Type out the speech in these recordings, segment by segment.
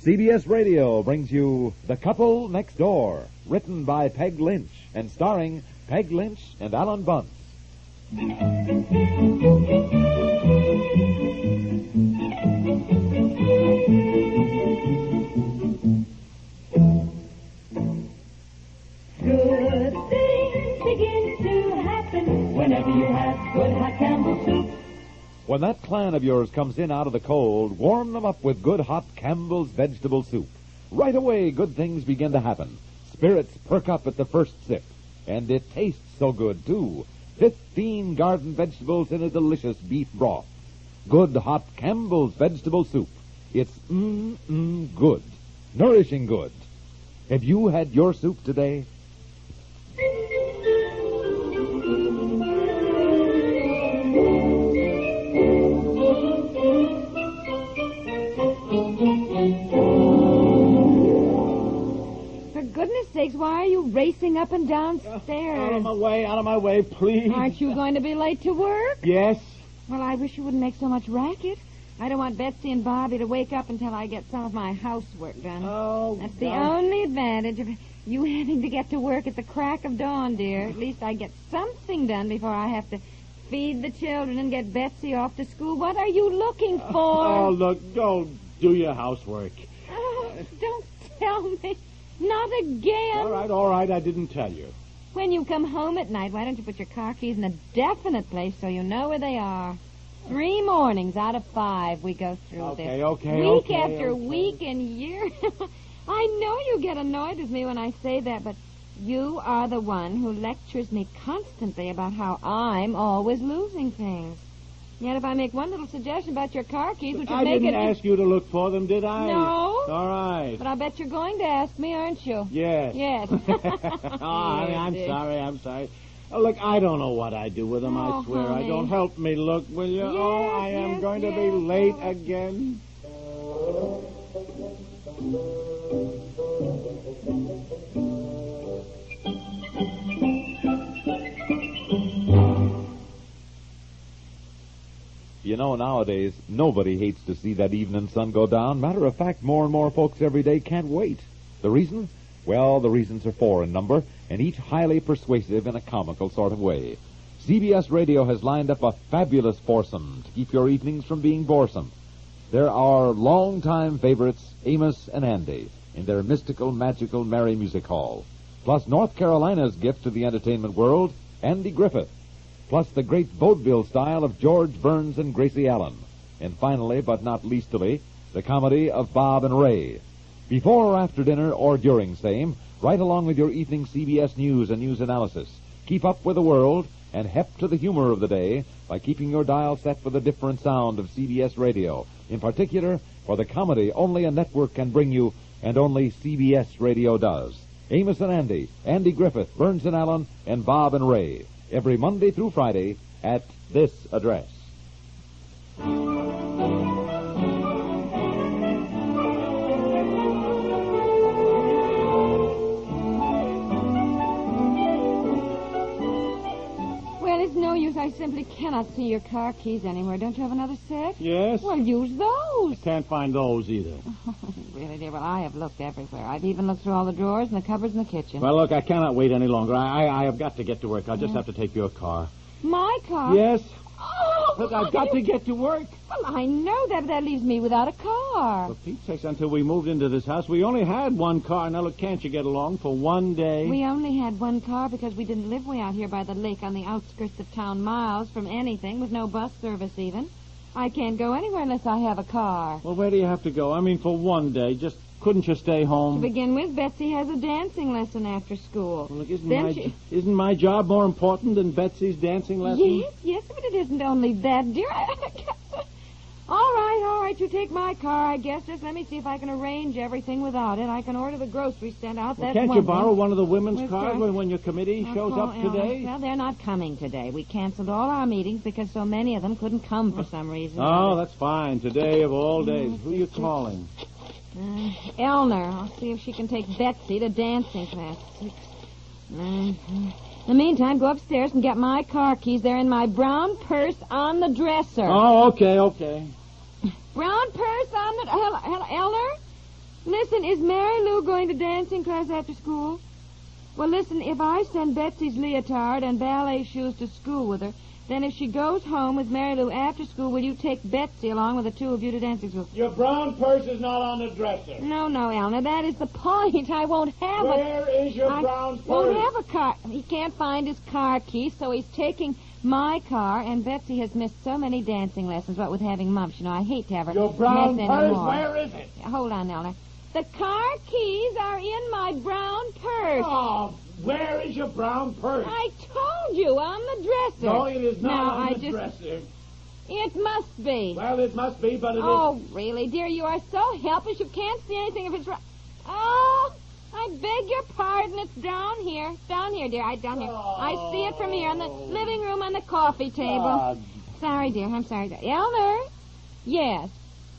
CBS Radio brings you The Couple Next Door, written by Peg Lynch and starring Peg Lynch and Ethel Bunce. Good things begin to happen whenever you have good hot Campbell soup. When that clan of yours comes in out of the cold, warm them up with good hot Campbell's vegetable soup. Right away, good things begin to happen. Spirits perk up at the first sip. And it tastes so good, too. 15 garden vegetables in a delicious beef broth. Good hot Campbell's vegetable soup. It's good. Nourishing good. Have you had your soup today? Why are you racing up and down stairs? Out of my way, please. Aren't you going to be late to work? Yes. Well, I wish you wouldn't make so much racket. I don't want Betsy and Bobby to wake up until I get some of my housework done. Oh, that's the only advantage of you having to get to work at the crack of dawn, dear. At least I get something done before I have to feed the children and get Betsy off to school. What are you looking for? Oh, look, go do your housework. Oh, don't tell me. Not again. All right, I didn't tell you. When you come home at night, why don't you put your car keys in a definite place so you know where they are? 3 mornings out of 5 we go through this. Week after week and year. I know you get annoyed with me when I say that, but you are the one who lectures me constantly about how I'm always losing things. Yet if I make one little suggestion about your car keys, which would make it... I didn't ask you to look for them, did I? No. All right. But I bet you're going to ask me, aren't you? Yes. Yes. I'm sorry. Oh, look, I don't know what I do with them, I swear. Honey. I don't. Help me, look, will you? Yes, I am going to be late again. You know, nowadays, nobody hates to see that evening sun go down. Matter of fact, more and more folks every day can't wait. The reason? Well, the reasons are 4 in number, and each highly persuasive in a comical sort of way. CBS Radio has lined up a fabulous foursome to keep your evenings from being boresome. There are longtime favorites, Amos and Andy, in their mystical, magical Merry Music Hall. Plus North Carolina's gift to the entertainment world, Andy Griffith. Plus the great vaudeville style of George Burns and Gracie Allen. And finally, but not leastily, the comedy of Bob and Ray. Before or after dinner or during same, right along with your evening CBS News and news analysis. Keep up with the world and hep to the humor of the day by keeping your dial set for the different sound of CBS Radio. In particular, for the comedy only a network can bring you and only CBS Radio does. Amos and Andy, Andy Griffith, Burns and Allen, and Bob and Ray. Every Monday through Friday at this address. Well, it's no use. I simply cannot see your car keys anywhere. Don't you have another set? Yes. Well, use those. I can't find those either. Really, dear? Well, I have looked everywhere. I've even looked through all the drawers and the cupboards in the kitchen. Well, look, I cannot wait any longer. I have got to get to work. I'll just have to take your car. My car? Yes. Oh, Look, I've got to get to work. Well, I know that, but that leaves me without a car. For Pete's sakes, until we moved into this house, we only had one car. Now, look, can't you get along for one day? We only had one car because we didn't live way out here by the lake on the outskirts of town, miles from anything, with no bus service even. I can't go anywhere unless I have a car. Well, where do you have to go? I mean, for one day. Just couldn't you stay home? To begin with, Betsy has a dancing lesson after school. Well, look, isn't my job more important than Betsy's dancing lesson? Yes, but it isn't only that, dear. All right, you take my car, I guess. Just let me see if I can arrange everything without it. I can order the groceries sent out. Well, can't you borrow one of the women's cars when your committee shows up today? Well, they're not coming today. We canceled all our meetings because so many of them couldn't come for some reason. Oh, that's fine. Today of all days. Who are you calling? Elinor. I'll see if she can take Betsy to dancing class. In the meantime, go upstairs and get my car keys. They're in my brown purse on the dresser. Oh, okay. Brown purse on the... Hello, Elinor? Listen, is Mary Lou going to dancing class after school? Well, listen, if I send Betsy's leotard and ballet shoes to school with her, then if she goes home with Mary Lou after school, will you take Betsy along with the two of you to dancing school? Your brown purse is not on the dresser. No, Elinor, that is the point. I won't have Where is your brown purse? I won't have a car. He can't find his car key, so he's taking my car, and Betsy has missed so many dancing lessons, what with having mumps. You know, I hate to have her Your brown miss purse, anymore. where is it? Hold on, Elinor. The car keys are in my brown purse. Oh, where is your brown purse? I told you, on the dresser. No, it is not on the dresser. dresser. It must be. Well, it must be, but it Oh, really, dear, you are so helpless you can't see anything if it's right. Oh, I beg your pardon. It's down here. Down here, dear. Down here. I see it from here on the living room on the coffee table. Sorry, dear. I'm sorry. Elinor? Yes.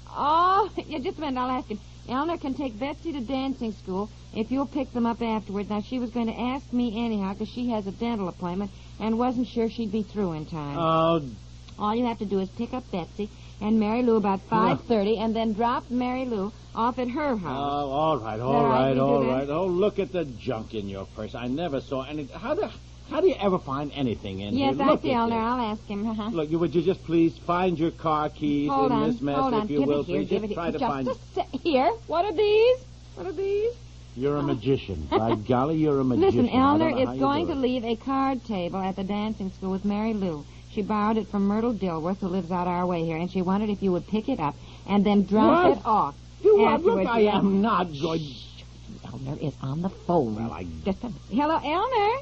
Oh, yeah, just a minute. I'll ask him. Elinor can take Betsy to dancing school if you'll pick them up afterwards. Now, she was going to ask me anyhow because she has a dental appointment and wasn't sure she'd be through in time. Oh. All you have to do is pick up Betsy and Mary Lou about 5:30 and then drop Mary Lou off at her house. Oh, all right. Oh, look at the junk in your purse. I never saw any. How do you ever find anything in here? Yes, I see, Elinor. I'll ask him. Uh-huh. Look, would you just please find your car keys in this mess, if you will, please? Just try to find it. Here. What are these? You're a magician. By golly, you're a magician. Listen, Elinor is going to leave a card table at the dancing school with Mary Lou. She borrowed it from Myrtle Dilworth, who lives out our way here, and she wondered if you would pick it up and then drop it off. Look, I am not going. Elinor is on the phone. Well, Hello, Elinor?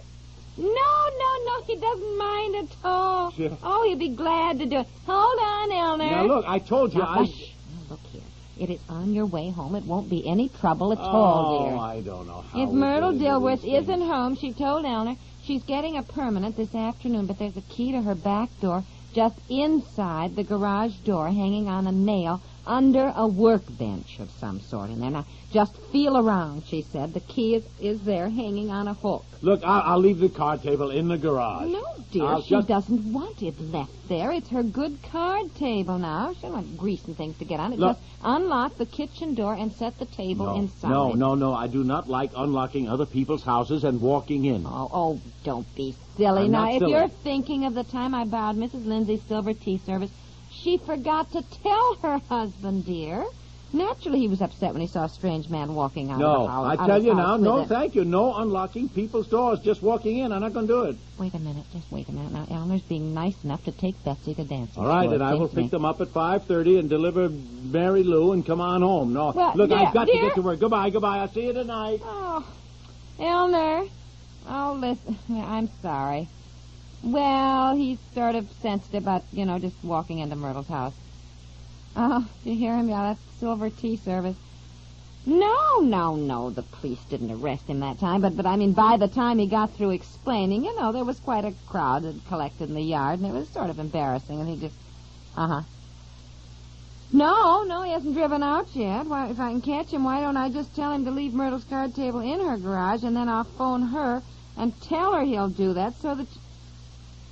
No, he doesn't mind at all. Sure. Oh, he'd be glad to do it. Hold on, Elinor. Now, look, I told you Now, look here. It is on your way home. It won't be any trouble at all, dear. Oh, I don't know how. If Myrtle Dilworth isn't home, she told Elinor she's getting a permanent this afternoon, but there's a key to her back door just inside the garage door hanging on a nail under a workbench of some sort in there. Now, just feel around, she said. The key is there hanging on a hook. Look, I'll leave the card table in the garage. No, dear, she doesn't want it left there. It's her good card table now. She doesn't want grease and things to get on it. Look, just unlock the kitchen door and set the table inside. No. I do not like unlocking other people's houses and walking in. Oh, don't be silly. I'm now, not if silly. you're thinking of the time I borrowed Mrs. Lindsay's silver tea service, she forgot to tell her husband, dear. Naturally, he was upset when he saw a strange man walking out of the house. I tell you now, no, thank you. No unlocking people's doors, just walking in. I'm not going to do it. Wait a minute. Now, Elinor's being nice enough to take Betsy to dancing. All right, and I will pick them up at 5:30 and deliver Mary Lou and come on home. No, look, I've got to get to work. Goodbye. I'll see you tonight. Oh, Elinor. Oh, listen, I'm sorry. Well, he's sort of sensitive about, just walking into Myrtle's house. Oh, did you hear him? Yeah, that's silver tea service. No. The police didn't arrest him that time. But I mean, by the time he got through explaining, there was quite a crowd that collected in the yard, and it was sort of embarrassing, and he just... No, he hasn't driven out yet. Why, if I can catch him, why don't I just tell him to leave Myrtle's card table in her garage, and then I'll phone her and tell her he'll do that so that...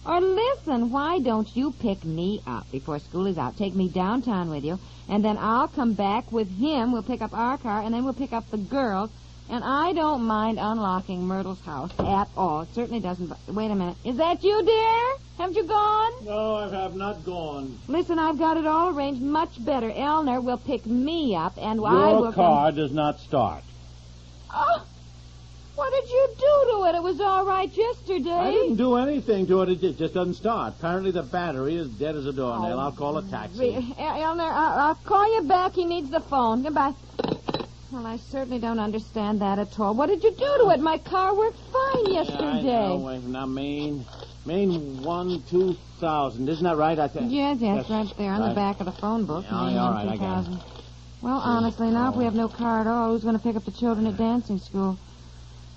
Or listen, why don't you pick me up before school is out? Take me downtown with you, and then I'll come back with him. We'll pick up our car, and then we'll pick up the girls. And I don't mind unlocking Myrtle's house at all. It certainly doesn't... Wait a minute. Is that you, dear? Haven't you gone? No, I have not gone. Listen, I've got it all arranged much better. Elinor will pick me up, and I will... Your car does not start. Oh! What did you do to it? It was all right yesterday. I didn't do anything to it. It just doesn't start. Apparently the battery is dead as a doornail. I'll call a taxi. Elinor, I'll call you back. He needs the phone. Goodbye. Well, I certainly don't understand that at all. What did you do to it? My car worked fine yesterday. I know. Wait, now, Main 1-2000. Isn't that right? Yes, right there on the back of the phone book. Yeah, all right, I got it. Well, honestly, now if we have no car at all, who's going to pick up the children at dancing school?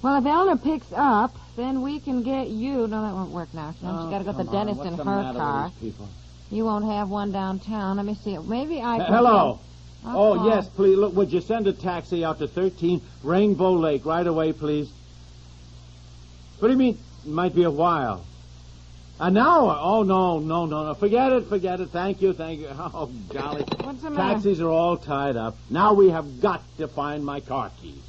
Well, if Elinor picks up, then we can get you. No, that won't work now. She's got to go to the dentist in her car. You won't have one downtown. Let me see. Maybe I can... Hello. Yes, please. Look, would you send a taxi out to 13 Rainbow Lake right away, please? What do you mean? It might be a while. Now? Oh, no. Forget it. Thank you. Oh, golly. What's the matter? Taxis are all tied up. Now we have got to find my car keys.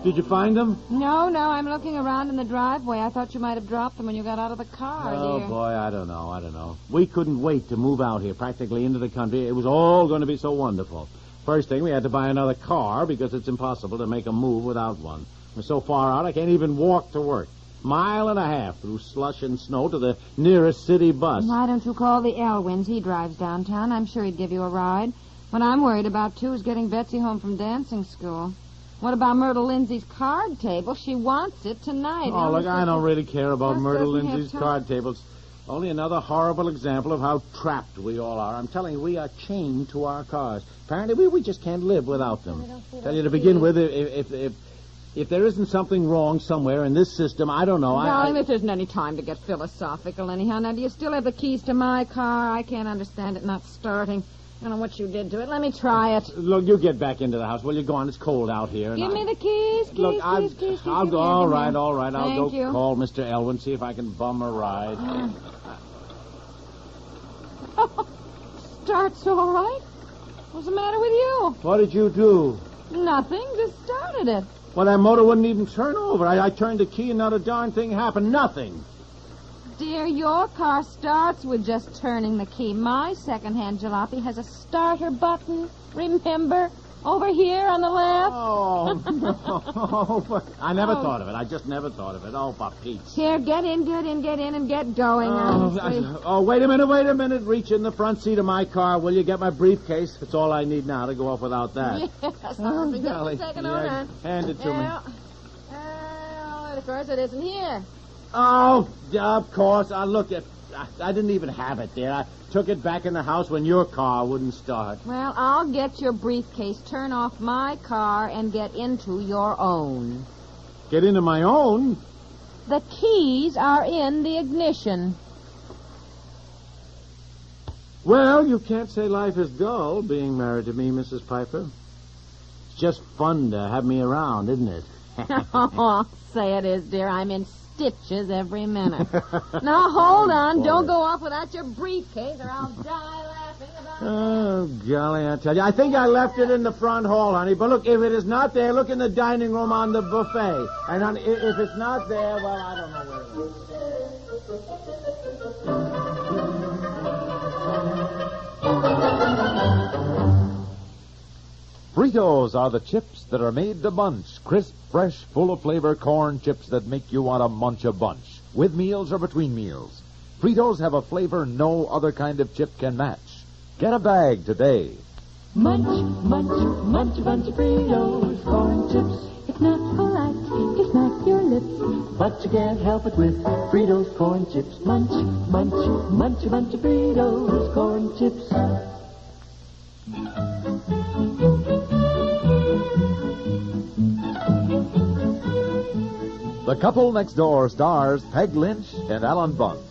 Did you find them? No, I'm looking around in the driveway. I thought you might have dropped them when you got out of the car, Oh, dear. boy, I don't know. We couldn't wait to move out here, practically into the country. It was all going to be so wonderful. First thing, we had to buy another car because it's impossible to make a move without one. We're so far out, I can't even walk to work. Mile and a half through slush and snow to the nearest city bus. Why don't you call the Elwins? He drives downtown. I'm sure he'd give you a ride. What I'm worried about, too, is getting Betsy home from dancing school. What about Myrtle Lindsay's card table? She wants it tonight. Oh, look, I don't really care about Myrtle Lindsay's card tables. Only another horrible example of how trapped we all are. I'm telling you, we are chained to our cars. Apparently, we just can't live without them. Tell you to begin with, if there isn't something wrong somewhere in this system, I don't know. Darling, this isn't any time to get philosophical anyhow. Now, do you still have the keys to my car? I can't understand it not starting. I don't know what you did to it. Let me try it. Look, you get back into the house. Will you go on? It's cold out here. Give me the keys. Look, I'll go. All right. I'll go call Mr. Elwin, see if I can bum a ride. Starts all right. What's the matter with you? What did you do? Nothing. Just started it. Well, that motor wouldn't even turn over. I turned the key and not a darn thing happened. Nothing. Dear, your car starts with just turning the key. My second-hand jalopy has a starter button. Remember? Over here on the left. Oh, no. I never thought of it. I just never thought of it. Oh, for Pete's. Here, get in, and get going. Wait a minute. Reach in the front seat of my car. Will you get my briefcase? That's all I need now to go off without that. Yes, I'll be just a second. Hand it to me. Of course, it isn't here. Oh, of course. Look, I didn't even have it there. I took it back in the house when your car wouldn't start. Well, I'll get your briefcase, turn off my car, and get into your own. Get into my own? The keys are in the ignition. Well, you can't say life is dull being married to me, Mrs. Piper. It's just fun to have me around, isn't it? Oh, say it is, dear. I'm in stitches every minute. Now, hold on. Don't go off without your briefcase or I'll die laughing about it. Oh, golly, I tell you. I think I left it in the front hall, honey. But look, if it is not there, look in the dining room on the buffet. And honey, if it's not there, well, I don't know where it is. Fritos are the chips that are made to bunch. Crisp, fresh, full of flavor corn chips that make you want to munch a bunch. With meals or between meals. Fritos have a flavor no other kind of chip can match. Get a bag today. Munch, munch, munch a bunch of Fritos, corn chips. It's not polite to smack your lips, but you can't help it with Fritos corn chips. Munch, munch, munch a bunch of Fritos, corn chips. The Couple Next Door stars Peg Lynch and Ethel and Bunce.